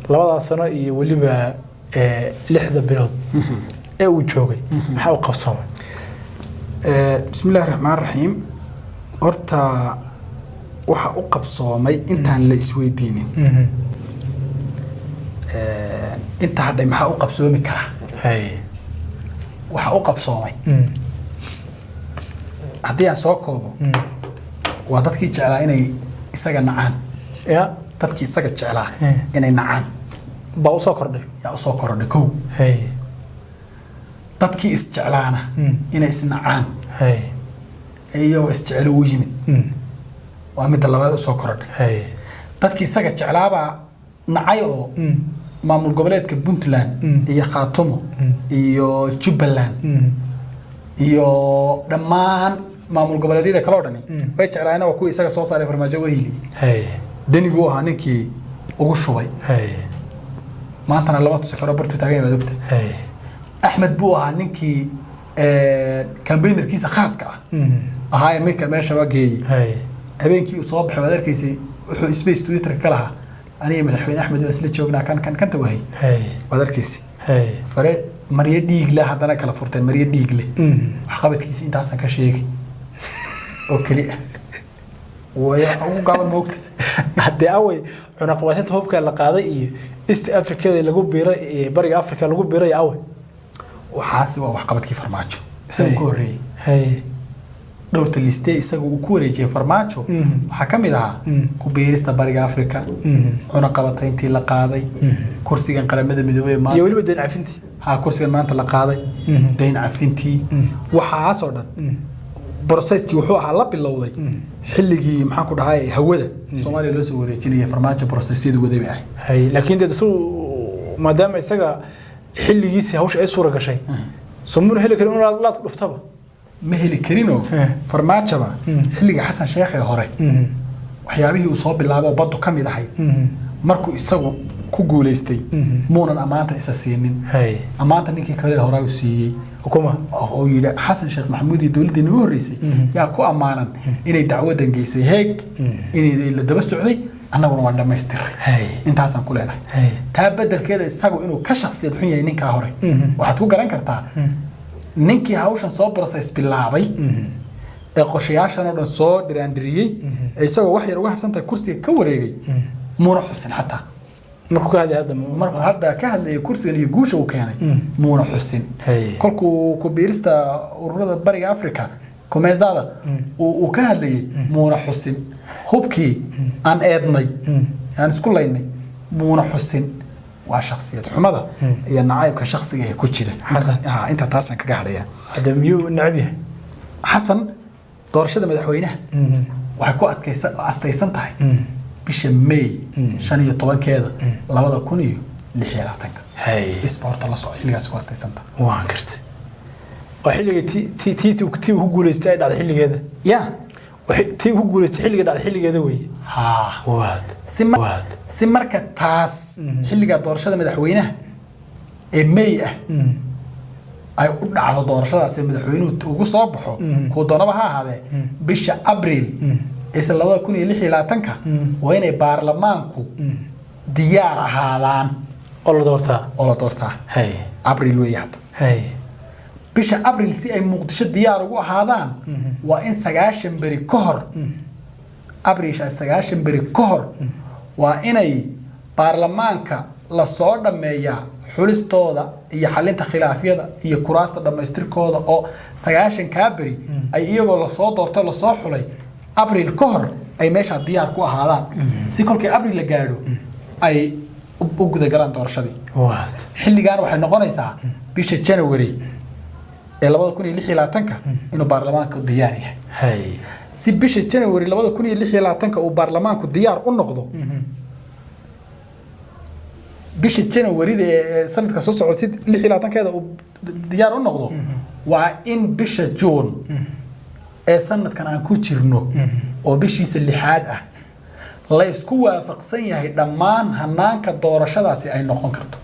labada sano iyo waliba 6 bilood ee uu joogay waxa uu qabsoomay bismillaahir rahmaanir rahiim horta waxa uu qabsoomay intaan la isweydiinin inta hadhay maxaa uu qabsoomi karaa waxa uu qabsoomay haddii aan soo koobo waa dadkii jeclaa inay isaga nacaan ya dadkii isaga jeclaa inay nacaan baa u soo kordhay yaa u soo kordhay kow dadkii is jeclaana inay is nacaan iyagoo is jecel u yimid waa midda labaad u soo kordhay dadkii isaga jeclaabaa nacay oo maamul goboleedka Puntland iyo Khaatumo iyo Jubbaland iyo dhammaan maamul goboleedyada kala dhani way jeclaayeen oo kuwa isaga soo saaray farmaajo weyli dani buu ahaa ninkii ugu shubay maantana laba tusay karo bartu taagay waa ogta Ahmed buu ahaa ninkii campaignerkiisa khaaska ah ahaa marka meesha wageeyay habeenkii uu soo baxay wadarkiisii wuxuu space Twitter ka lahaa aniga madaxweyne Ahmed waa isla joognaa kan tawahay wadarkiisii fare mariya dhiigle haddana kala furteen mariya dhiigle wax qabadkiisa intaas aan ka sheegay oo kali ah waya ugu gaban moogta haddii away cunaqabateed hubka la qaaday iyo East Africa lagu biiray bariga Africa lagu biiray away waxaasi waa wax qabadkii farmaajo isagu ku horeeyay dhowrta liste isagu uu ku wareejiyay farmaajo waxa kamid ah ku biirista bariga Africa cunaqabatayntii la qaaday kursigan qaramada midoobay maanta iyo waliba deyn cafintii kursigan maanta la qaaday deyn cafintii waxaas oo dhan processkii wuxuu ahaa la bilowday xilligii maxaan ku dhahay hawada Soomaaliya loo soo wareejinayay farmaajo processyadu waday ay laakiin dad soo maadaama isaga xilligiisa hawsha ay suura gashay Soomaaliya heli karin in la dhuftaba ma heli karino farmaajaba xilliga Xasan Sheekh ee hore waxyaabihii uu soo bilaabo badu kamid ahayd markuu isagu ku guuleystay muunan amaanta isa siinin amaanta ninkii kale hore uu siiyay hukuma oo yiri Xasan Sheekh Maxamuud iyo dawladda ugu horeysay yaa ku amaanan inay dacwadan geysay heeg inay la daba socday annaguna waan dhamaystiray intaasan ku leenahay taa bedelkeeda isagu inuu ka shakhsiyad xun yahay ninka hore waxaad ku garan kartaa ninkii hawshan soo process bilaabay ee qorshayaashan oo dhan soo dhiraandiriyay isagoo wax yar uga harsantahay kursiga ka wareegay muuna xusin xataa markuu hadda ka hadlayay kursigan iyo guusha uu keenay muuna xusin kolkuu ku biirista ururada bariga Africa kumeezada uu ka hadlayay muuna xusin hubkii aan eednay aan isku laynay muuna xusin waa shakhsiyad xumada iyo nacaybka shakhsiga ee ku jira inta taasan kaga hadhaya hada miyuu nacabi Xasan doorashada madaxweynaha waxay ku astaysan tahay bisha May 15keeda 2026 sport la soo xilligaas ku astaysan tahay waan kartay waa xilliga tii ugu guuleystay dhacday xilligeeda tii ugu guuleystay xilliga dhacday xilligeeda weey si marka taas xilliga doorashada madaxweynaha ee May ah ay u dhacdo doorashadaas madaxweynuhu ugu soo baxo ku doonaba ha ahaadee bisha Abriil ee 2026 waa inay baarlamaanku diyaar ahaadaan oo la doortaa Abriil weeyad bisha Abriil si ay Muqdisho diyaar ugu ahaadaan waa in 9 bari ka hor Abriil 9 bari ka hor waa inay baarlamaanka la soo dhameeyaa xulistooda iyo xalinta khilaafyada iyo kuraasta dhamaystirkooda oo 9 bari ay iyagoo la soo doortay la soo xulay Abriil ka hor ay meesha diyaar ku ahaadaan si kolkii Abriil la gaadho ay u guda galaan doorashadii xilligan waxay noqonaysaa bisha January ee 2026 inuu baarlamaanku diyaar yahay si bisha January 2026 uu baarlamaanku diyaar u noqdo bisha January ee sanadka soo socda 26keeda uu diyaar u noqdo waa in bisha June ee sanadkan aan ku jirno oo bishiisa 6aad ah la isku waafaqsan yahay dhammaan hanaanka doorashadaasi ay noqon karto